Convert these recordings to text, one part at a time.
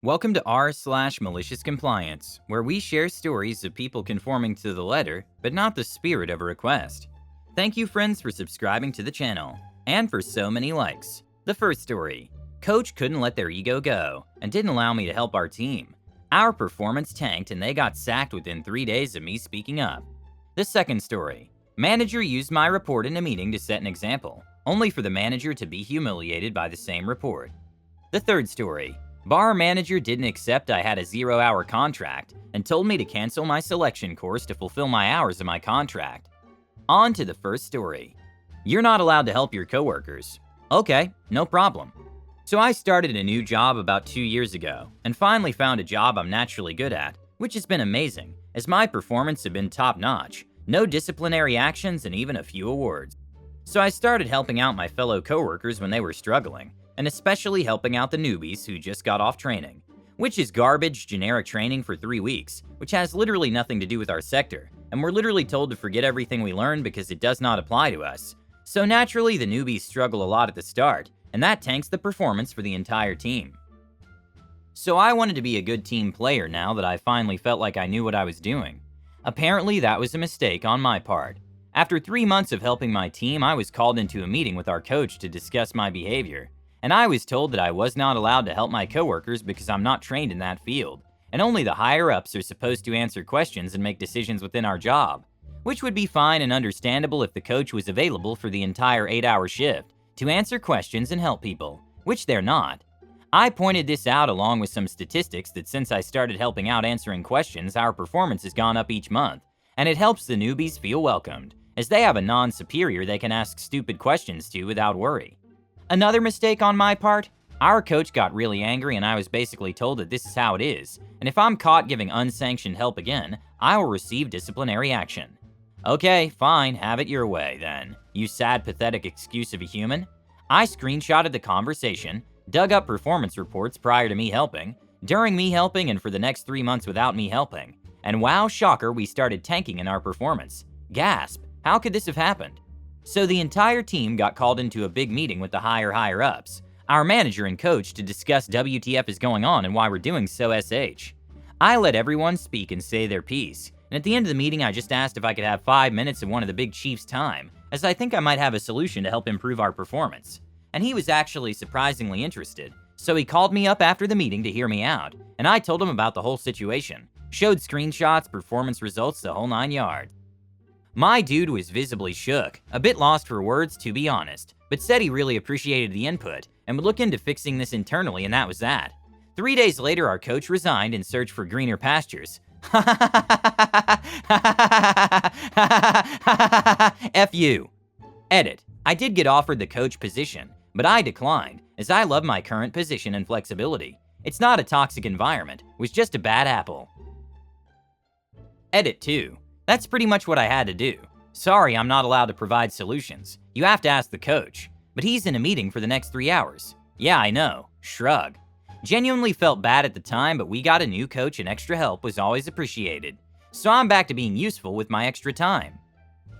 Welcome to r/malicious compliance, where we share stories of people conforming to the letter, but not the spirit of a request. Thank you, friends, for subscribing to the channel, and for so many likes. The first story. Coach couldn't let their ego go, and didn't allow me to help our team. Our performance tanked and they got sacked within 3 days of me speaking up. The second story. Manager used my report in a meeting to set an example, only for the manager to be humiliated by the same report. The third story. Bar manager didn't accept I had a 0-hour contract and told me to cancel my selection course to fulfill my hours of my contract. On to the first story. You're not allowed to help your coworkers. Okay, no problem. So I started a new job about 2 years ago and finally found a job I'm naturally good at, which has been amazing as my performance had been top-notch, no disciplinary actions, and even a few awards. So I started helping out my fellow coworkers when they were struggling, and especially helping out the newbies who just got off training, which is garbage generic training for 3 weeks, which has literally nothing to do with our sector, and we're literally told to forget everything we learned because it does not apply to us. So naturally, the newbies struggle a lot at the start, and that tanks the performance for the entire team. So I wanted to be a good team player now that I finally felt like I knew what I was doing. Apparently, that was a mistake on my part. After 3 months of helping my team, I was called into a meeting with our coach to discuss my behavior. And I was told that I was not allowed to help my coworkers because I'm not trained in that field, and only the higher-ups are supposed to answer questions and make decisions within our job, which would be fine and understandable if the coach was available for the entire 8-hour shift to answer questions and help people, which they're not. I pointed this out along with some statistics that since I started helping out answering questions, our performance has gone up each month, and it helps the newbies feel welcomed, as they have a non-superior they can ask stupid questions to without worry. Another mistake on my part, our coach got really angry and I was basically told that this is how it is, and if I'm caught giving unsanctioned help again, I will receive disciplinary action. Okay, fine, have it your way then, you sad, pathetic excuse of a human. I screenshotted the conversation, dug up performance reports prior to me helping, during me helping, and for the next 3 months without me helping. And wow, shocker, we started tanking in our performance. Gasp, how could this have happened? So the entire team got called into a big meeting with the higher-ups, our manager and coach, to discuss WTF is going on and why we're doing so SH. I let everyone speak and say their piece, and at the end of the meeting I just asked if I could have 5 minutes of one of the big chief's time, as I think I might have a solution to help improve our performance. And he was actually surprisingly interested, so he called me up after the meeting to hear me out, and I told him about the whole situation, showed screenshots, performance results, the whole 9 yards. My dude was visibly shook, a bit lost for words to be honest, but said he really appreciated the input and would look into fixing this internally, and that was that. 3 days later, our coach resigned in search for greener pastures. F you. Edit. I did get offered the coach position, but I declined, as I love my current position and flexibility. It's not a toxic environment, it was just a bad apple. Edit 2. That's pretty much what I had to do. Sorry, I'm not allowed to provide solutions. You have to ask the coach. But he's in a meeting for the next 3 hours. Yeah, I know. Shrug. Genuinely felt bad at the time, but we got a new coach and extra help was always appreciated. So I'm back to being useful with my extra time.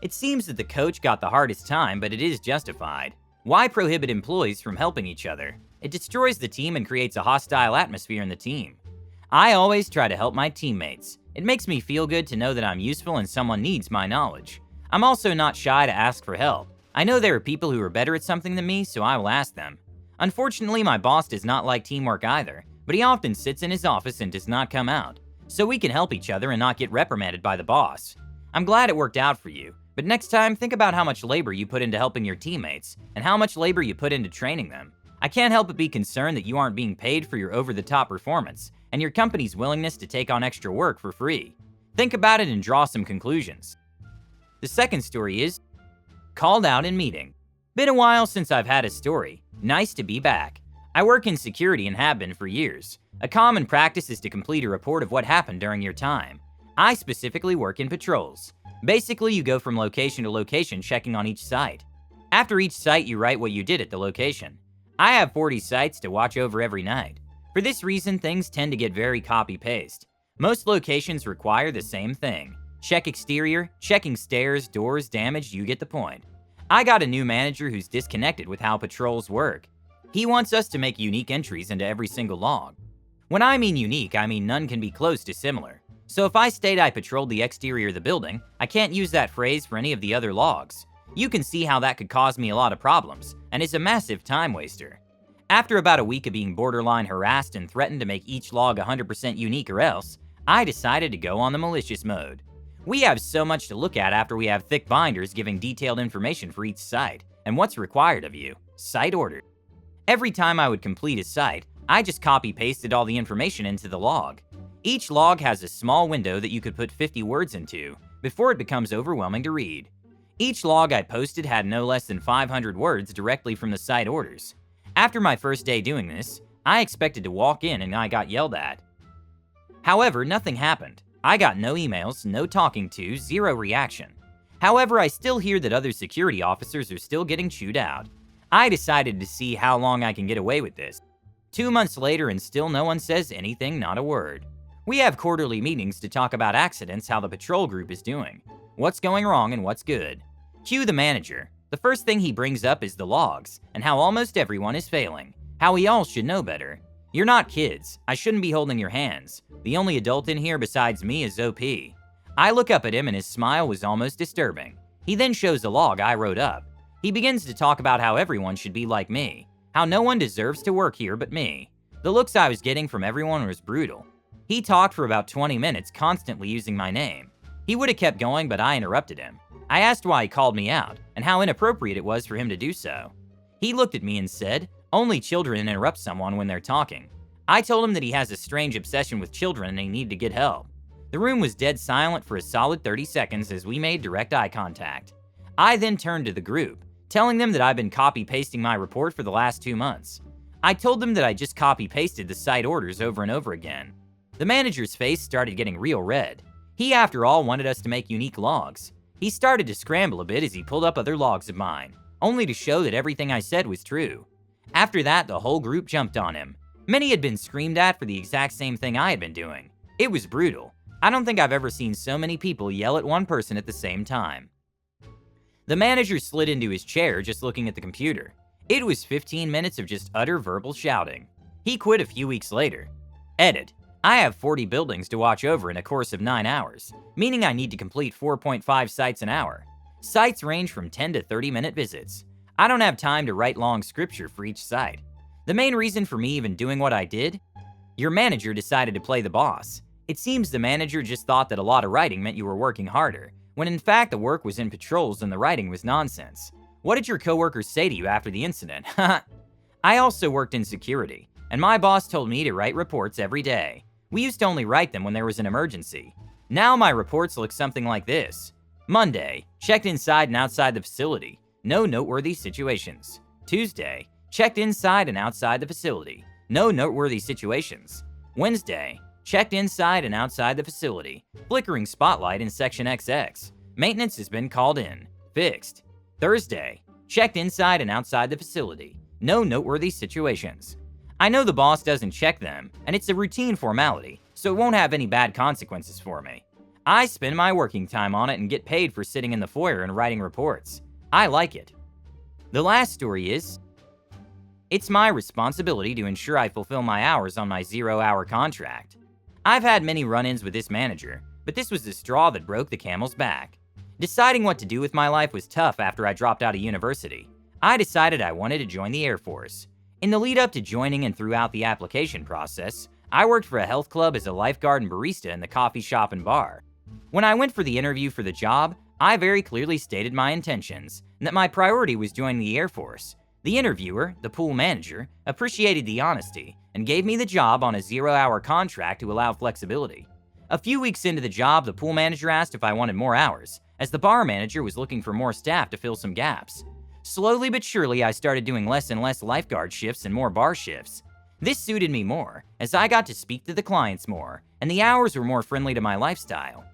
It seems that the coach got the hardest time, but it is justified. Why prohibit employees from helping each other? It destroys the team and creates a hostile atmosphere in the team. I always try to help my teammates. It makes me feel good to know that I'm useful and someone needs my knowledge. I'm also not shy to ask for help. I know there are people who are better at something than me, so I will ask them. Unfortunately, my boss does not like teamwork either, but he often sits in his office and does not come out, so we can help each other and not get reprimanded by the boss. I'm glad it worked out for you, but next time think about how much labor you put into helping your teammates and how much labor you put into training them. I can't help but be concerned that you aren't being paid for your over-the-top performance and your company's willingness to take on extra work for free. Think about it and draw some conclusions. The second story is called out in meeting. Been a while since I've had a story. Nice to be back. I work in security and have been for years. A common practice is to complete a report of what happened during your time. I specifically work in patrols. Basically, you go from location to location checking on each site. After each site, you write what you did at the location. I have 40 sites to watch over every night. For this reason, things tend to get very copy-paste. Most locations require the same thing. Check exterior, checking stairs, doors, damage, you get the point. I got a new manager who's disconnected with how patrols work. He wants us to make unique entries into every single log. When I mean unique, I mean none can be close to similar. So if I state I patrolled the exterior of the building, I can't use that phrase for any of the other logs. You can see how that could cause me a lot of problems, and is a massive time waster. After about a week of being borderline harassed and threatened to make each log 100% unique or else, I decided to go on the malicious mode. We have so much to look at after we have thick binders giving detailed information for each site, and what's required of you, site order. Every time I would complete a site, I just copy-pasted all the information into the log. Each log has a small window that you could put 50 words into, before it becomes overwhelming to read. Each log I posted had no less than 500 words directly from the site orders. After my first day doing this, I expected to walk in and I got yelled at. However, nothing happened. I got no emails, no talking to, zero reaction. However, I still hear that other security officers are still getting chewed out. I decided to see how long I can get away with this. 2 months later and still no one says anything, not a word. We have quarterly meetings to talk about accidents, how the patrol group is doing, what's going wrong and what's good. Cue the manager. The first thing he brings up is the logs, and how almost everyone is failing, how we all should know better. You're not kids. I shouldn't be holding your hands. The only adult in here besides me is OP. I look up at him and his smile was almost disturbing. He then shows a log I wrote up. He begins to talk about how everyone should be like me, how no one deserves to work here but me. The looks I was getting from everyone was brutal. He talked for about 20 minutes, constantly using my name. He would have kept going, but I interrupted him. I asked why he called me out, and how inappropriate it was for him to do so. He looked at me and said, "Only children interrupt someone when they're talking." I told him that he has a strange obsession with children and he needed to get help. The room was dead silent for a solid 30 seconds as we made direct eye contact. I then turned to the group, telling them that I've been copy-pasting my report for the last 2 months. I told them that I just copy-pasted the site orders over and over again. The manager's face started getting real red. He, after all, wanted us to make unique logs. He started to scramble a bit as he pulled up other logs of mine, only to show that everything I said was true. After that, the whole group jumped on him. Many had been screamed at for the exact same thing I had been doing. It was brutal. I don't think I've ever seen so many people yell at one person at the same time. The manager slid into his chair just looking at the computer. It was 15 minutes of just utter verbal shouting. He quit a few weeks later. Edit. I have 40 buildings to watch over in a course of 9 hours, meaning I need to complete 4.5 sites an hour. Sites range from 10 to 30-minute visits. I don't have time to write long scripture for each site. The main reason for me even doing what I did? Your manager decided to play the boss. It seems the manager just thought that a lot of writing meant you were working harder, when in fact the work was in patrols and the writing was nonsense. What did your coworkers say to you after the incident? I also worked in security, and my boss told me to write reports every day. We used to only write them when there was an emergency. Now my reports look something like this. Monday, checked inside and outside the facility. No noteworthy situations. Tuesday, checked inside and outside the facility. No noteworthy situations. Wednesday, checked inside and outside the facility. Flickering spotlight in section XX. Maintenance has been called in. Fixed. Thursday, checked inside and outside the facility. No noteworthy situations. I know the boss doesn't check them, and it's a routine formality, so it won't have any bad consequences for me. I spend my working time on it and get paid for sitting in the foyer and writing reports. I like it. The last story is, it's my responsibility to ensure I fulfill my hours on my 0-hour contract. I've had many run-ins with this manager, but this was the straw that broke the camel's back. Deciding what to do with my life was tough after I dropped out of university. I decided I wanted to join the Air Force. In the lead up to joining and throughout the application process, I worked for a health club as a lifeguard and barista in the coffee shop and bar. When I went for the interview for the job, I very clearly stated my intentions, and that my priority was joining the Air Force. The interviewer, the pool manager, appreciated the honesty and gave me the job on a 0-hour contract to allow flexibility. A few weeks into the job, the pool manager asked if I wanted more hours, as the bar manager was looking for more staff to fill some gaps. Slowly but surely, I started doing less and less lifeguard shifts and more bar shifts. This suited me more, as I got to speak to the clients more, and the hours were more friendly to my lifestyle.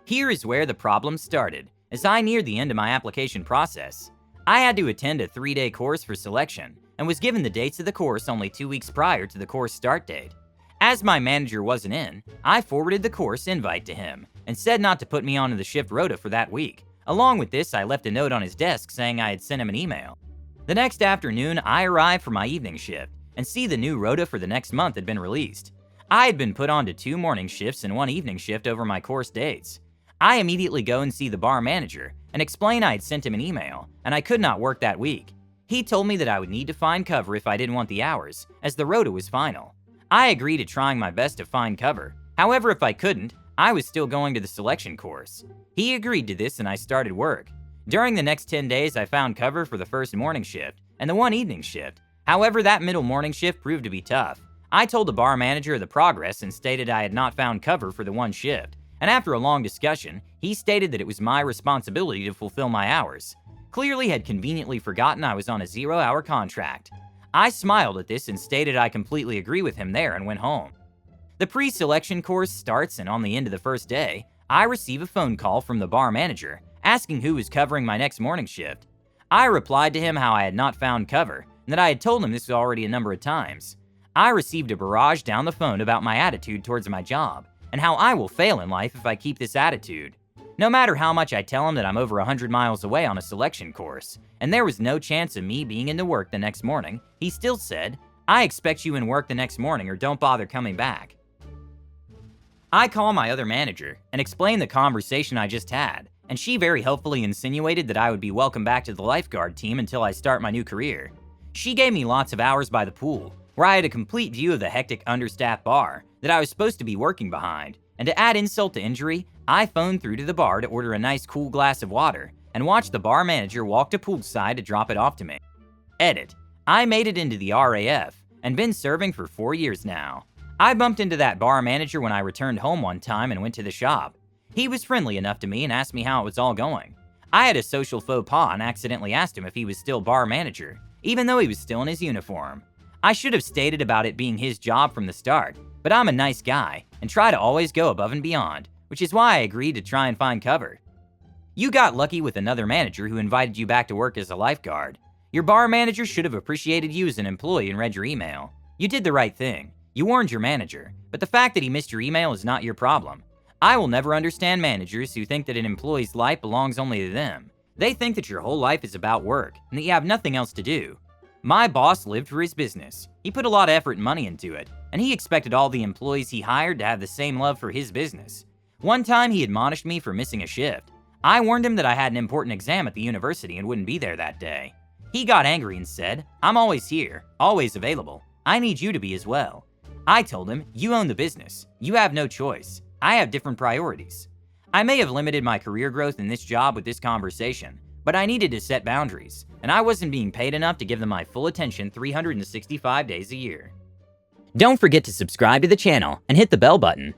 Here is where the problem started, as I neared the end of my application process. I had to attend a 3-day course for selection, and was given the dates of the course only 2 weeks prior to the course start date. As my manager wasn't in, I forwarded the course invite to him, and said not to put me onto the shift rota for that week. Along with this, I left a note on his desk saying I had sent him an email. The next afternoon, I arrived for my evening shift, and see the new rota for the next month had been released. I had been put on to 2 morning shifts and 1 evening shift over my course dates. I immediately go and see the bar manager and explain I had sent him an email and I could not work that week. He told me that I would need to find cover if I didn't want the hours, as the rota was final. I agreed to trying my best to find cover. However, if I couldn't, I was still going to the selection course. He agreed to this and I started work. During the next 10 days, I found cover for the first morning shift and the 1 evening shift. However, that middle morning shift proved to be tough. I told the bar manager the progress and stated I had not found cover for the 1 shift, and after a long discussion, he stated that it was my responsibility to fulfill my hours. Clearly had conveniently forgotten I was on a 0-hour contract. I smiled at this and stated I completely agree with him there and went home. The pre-selection course starts, and on the end of the first day, I receive a phone call from the bar manager asking who was covering my next morning shift. I replied to him how I had not found cover and that I had told him this already a number of times. I received a barrage down the phone about my attitude towards my job and how I will fail in life if I keep this attitude. No matter how much I tell him that I'm over 100 miles away on a selection course and there was no chance of me being into work the next morning, he still said, "I expect you in work the next morning or don't bother coming back." I call my other manager and explain the conversation I just had, and she very helpfully insinuated that I would be welcome back to the lifeguard team until I start my new career. She gave me lots of hours by the pool, where I had a complete view of the hectic understaffed bar that I was supposed to be working behind, and to add insult to injury, I phoned through to the bar to order a nice cool glass of water and watched the bar manager walk to poolside to drop it off to me. Edit. I made it into the RAF and been serving for 4 years now. I bumped into that bar manager when I returned home one time and went to the shop. He was friendly enough to me and asked me how it was all going. I had a social faux pas and accidentally asked him if he was still bar manager, even though he was still in his uniform. I should have stated about it being his job from the start, but I'm a nice guy and try to always go above and beyond, which is why I agreed to try and find cover. You got lucky with another manager who invited you back to work as a lifeguard. Your bar manager should have appreciated you as an employee and read your email. You did the right thing. You warned your manager, but the fact that he missed your email is not your problem. I will never understand managers who think that an employee's life belongs only to them. They think that your whole life is about work and that you have nothing else to do. My boss lived for his business. He put a lot of effort and money into it, and he expected all the employees he hired to have the same love for his business. One time he admonished me for missing a shift. I warned him that I had an important exam at the university and wouldn't be there that day. He got angry and said, "I'm always here, always available. I need you to be as well." I told him, "You own the business. You have no choice. I have different priorities." I may have limited my career growth in this job with this conversation, but I needed to set boundaries, and I wasn't being paid enough to give them my full attention 365 days a year. Don't forget to subscribe to the channel and hit the bell button.